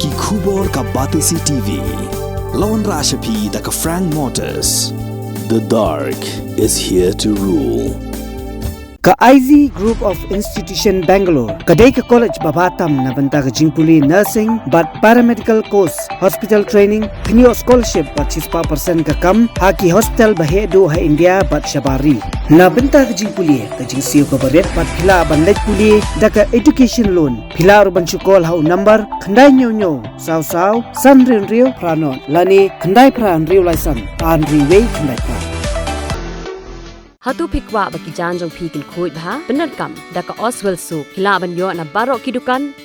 Ki khubor ka Batisi TV. Lawan Rashapi da ka Frank Motors. The dark is here to rule. Ka IZ Group of Institution Bangalore, kadai ka college babatam na banta ka jingpuli nursing but paramedical course, hospital training, pinyo scholarship but 6% ka kam, haki hospital bahedo ha India but shabari. Na banta ka jingpuli ka jingsiyo ka baret but pila banlet puli da ka education loan. Pila urban chukol ha number khandai nyo saw san rio pranon lani khandai pran rio license an riway khandai pra. Hatu pikwa baki janjong pikil kuit bha benar kam daka Oswell Soup hilaban yo na barok kidukan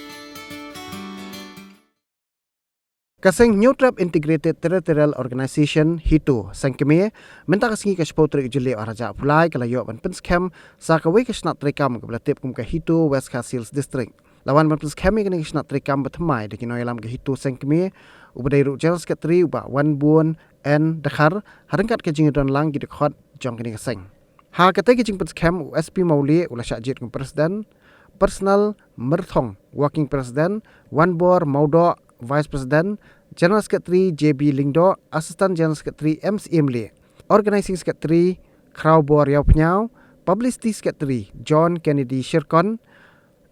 Kaseng New Trap Integrated Territorial Organization HITO sangkeme menta kasingi ka spotrik jeli araja pulai kala yo ban penskem sakawe ka snat rekam ka belatip kum ka HITO West Coast Hills District lawan ban penskem ka snat rekam batmai de kinoi lam ka HITO sangkeme ubadai ru General Secretary uba wan buon en dakhar harangkat ka jingidon lang gi dekhot jong kini kaseng ha kata ki jingpet scam USP Mauli ula syajit kum presiden personal merthong working president wan bor maudo vice president general secretary JB Lingdo assistant general secretary MCM Le organizing secretary Krau Bor Yau Pnyau publicity secretary John Kennedy Shirkon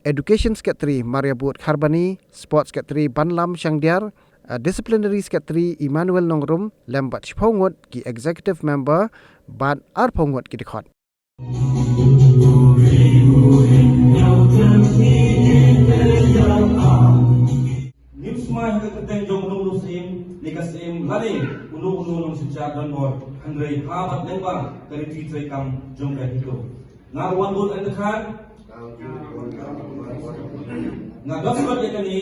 education secretary Maria Bud Kharbani sports secretary Banlam Shangdiar disciplinary secretary Emmanuel Nongrum lembat Shpongot ki executive member Bat Arpongot ki dekhot Nipsma hingga keteng jong menurut sim likas sim lari ulu sejak dan bor handrai habat lembang dari titrai kam jong dah itu ngarwan bol endekan ngados kot ya kani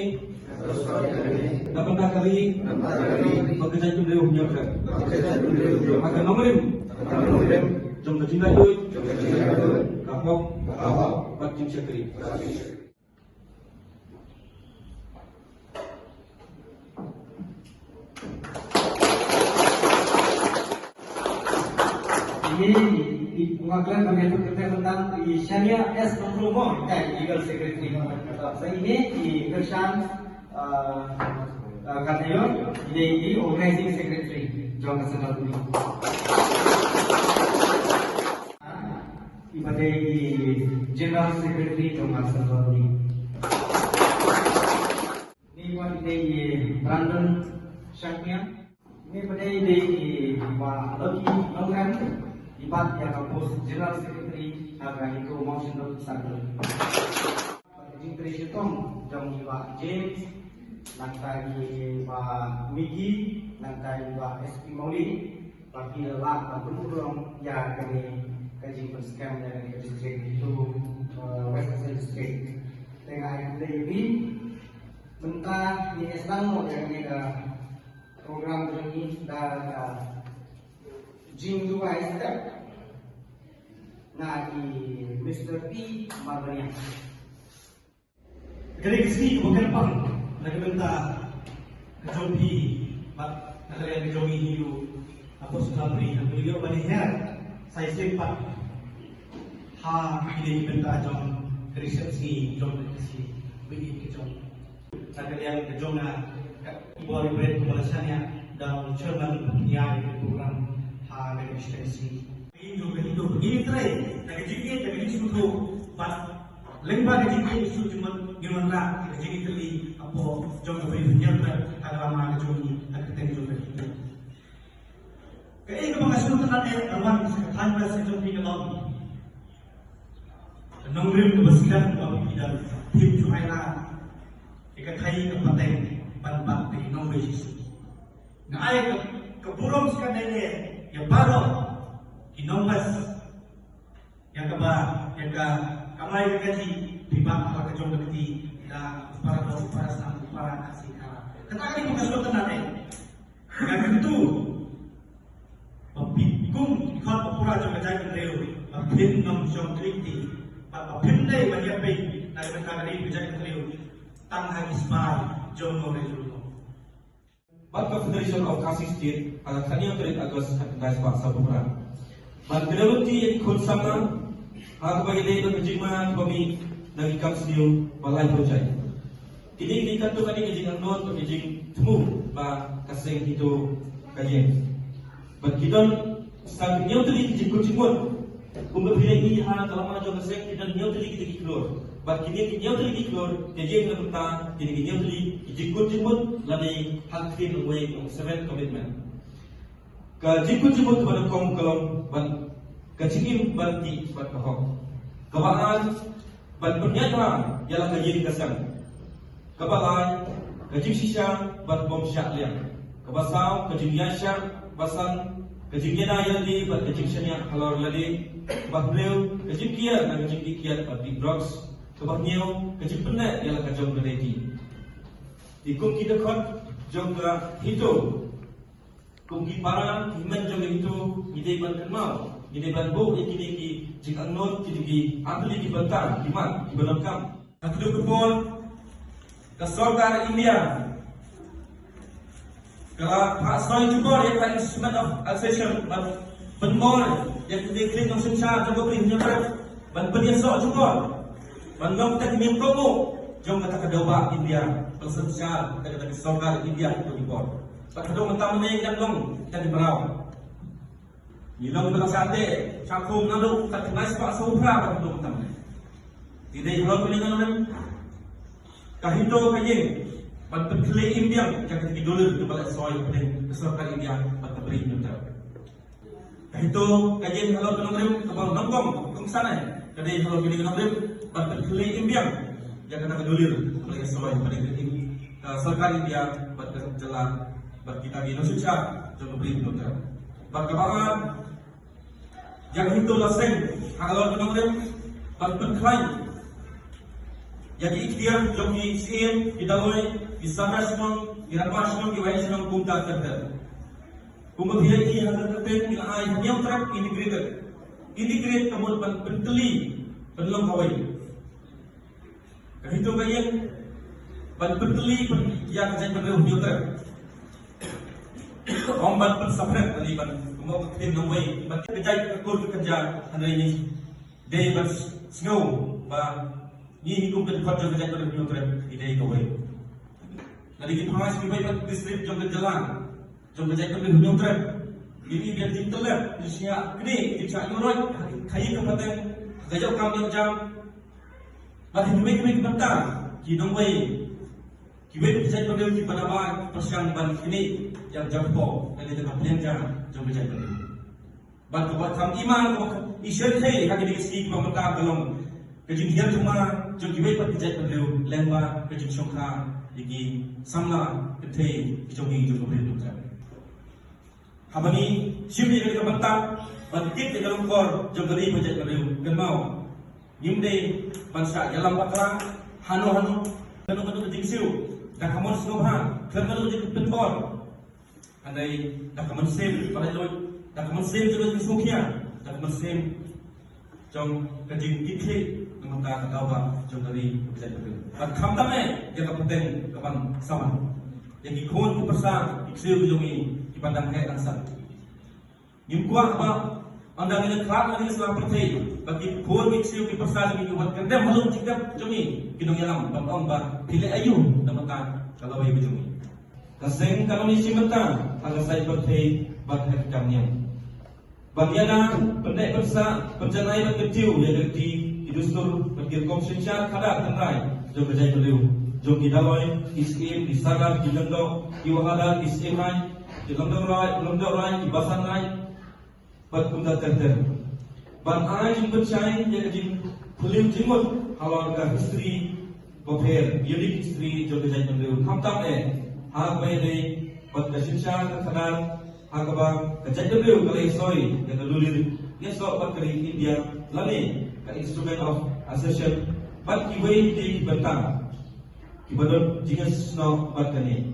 dapat takari bekerja jumlah nyokra maka nomerim jom kecinta duit kapok pacing sekri ini pengakuan mengenai tentang Syania S. Nongrumo dan Legal Secretary. Saya ini di Kershan Katayon di Organizing Secretary John Kasanaluri. Ibadai di General Secretary John Kasanaluri. Ini ibadai di Brandon Shakmian. Ini ibadai di Pak Loki Nongran. Ibat yang kapus General Secretary agak itu motion of Sakti. Jingkri Shitong jong Iwa James, nantai Iwa Migi, nantai Iwa SP Mauli, bagi lelak berurang ya kami kaji scam dari district itu West Coast District. Tengah ini mentah di Islam yang ada program ini dan Jing dua step na di Mr. P. Marvania. Kali kesini bukan pang nagbenta kajompi mat nakalian kajomi hilu ako sa labri ang beliau baliher saya sempat ha ini benta jom resepsi jom kasi bini kajom nakalian kajom na ibu bread pemalasannya dalam chairman yang program administrasi ini juga hidup begini terai tak kejadian tak kejadian suatu pas lembah kejadian isu cuma gimana lah kejadian kali apa jom keberanian agama kejadian ada ketemu juga hidup kaya ini mengasih tentang awan sekatan bahasa jom di dalam nongrim kebasikan bagi tidak tim juaila ikatai kepateng banbat di nongrim isu ngai keburung sekadanya yang baru inongas yang keba yang ke kamai gaji tiba kalau kejong begini dan para sang para kasih kara katakan ini bukan suatu nanti yang itu pembingkung ikut pura jom kejadian reu pembin nom jom kriti pembin dai banyak baik dari berkali kejadian reu tang habis bar jom reu But Confederation of Kasi State agak kanya terit agos guys pak sabura. But peneliti yang konsama agak bagi dia berjima kami nagikam sendiri balai project. kini kan tu kan ni jing anot ke jing temu ba kaseng itu kajen. Berkidon sang nyau tadi jing kucingmut. Kumba pilih ha kalama jo kaseng kita nyau tadi kita keluar. Ba kini nyau tadi keluar kajen na benta kini nyau tadi jing kucingmut lani hak clean way ng 7 commitment. Ka jing kucingmut ba kong kalom ban kacingim banti bat kahok. Kawaan ban pernyataan ialah kajen kasang. Kabalai, kajing sisa, bat bom syak liang. Kabasau, kajing yasyak, basan, kajing yena yaldi, bat kajing syanyak halor ladi. Bat breu, kajing kiat, dan kajing ikiat, bat big drugs. Kabat niau, kajing penet, ialah kajong bereti. Ikum kita kot, jong ke hitu. Kum ki parang, himan jong itu, idei ban kenmal. Idei ban bu, ikini ki, jing anot, kini ki, apli ki bantang, kimat, ki banamkam. Aku kepol, Kesorkar India. Kalau Pak Soy Jubor yang kan instrument of accession, penmol yang diklik ng sensa ng beri nyata, penyiasok Jubor, bandong tak mimpromo, jom kata kedawa India, pensensa kata kesorkar India itu Jubor. Pak kedua mentang meneng dan long kita diberau. Nilang belas sate, cakum nalu kata nice Pak Sopra pak kedua mentang meneng. Tidak hilang peningan kahito kajing ban penklei India jangan tidur di balik soy pening kesorkar India bat beri nyata. Kahito kajing kalau tenang kabang nongkong kong sana kadai kalau kini nongkong bat penklei India jangan tidur di balik soy pening kesorkar India bat jalan bat kita di Indonesia jangan beri nyata. Bat kabangan jangan itu laseng kalau tenang bat penklei. Jadi ikhtiar jogi sim didaloi di sanasmong di rapasmong di waismong kumta terter. Kumabhiya ini hal terten di ai yang terap integrate kamu penteli penlong kawai. Kahito kayen penteli yang kajen penlong nyuter. Omban pensapret tadi ban kumau ketin nongwai ban kejai kekur kerja hari ini. Day bas snow ba ini hukum dan kerja kerja pada penyokret ide kawai. Jadi kita harus membuat distrip jom jalan, jom kerja pada penyokret. Ini dia tintelap, dia kini dia nyuroi, kayu kepada kerja kami jam. Bagi baik bentar, kita wei, kita kerja pada kita nama persiang ban ini yang jampo, dan kita kapten jam jom kerja pada. Bantu buat kami iman, isyar saya kaki dikisi pemerintah belum. Kajing dia cuma jogi wei pat jai padeu lemba kajing shongkha ligi samla kethe jogi jogi beri tukar habani shimni ke banta bantik ke dalam kor jogari pajai padeu gemau nimde bansa dalam bakra hanu kanu kajing siu dak kamon snobha kanu kajing pentor andai dak kamon sem pada loy dak kamon sem jogi sukhia dak kamon sem jong kajing ikli mengata katawa jom dari kerja itu. Kam dame dia kapten kapan sama. Yang ikon ku persa iksir jongi dipandang hai ansat. Nimkuah apa anda dengan kelak lagi setelah percaya bagi kon iksir ku persa jongi buat kendem halum cikap jongi kidong yalam bang ba pilih ayu namata kalau ai jongi. Kaseng kalau ni simata kalau saya percaya bag kamnya. Bagiana pendek persa perjanai berkecil ya gerti Idustur berkirkom sensyar kada tenrai jom berjaya beliau jom didaloi iskim disagar di lendok iwahada iskim rai di lendok rai di basan rai bat kunda terter ban ai jim bercai jadi jim pelim jimut halal ka history bopher unique history jom berjaya beliau hamtam hak bayi bat kesensyar kada hakaba berjaya beliau kalai soi yang kedulir dia sok bat kali India lani instrument of accession but ki wei di bentang ki badon jingas no bat kani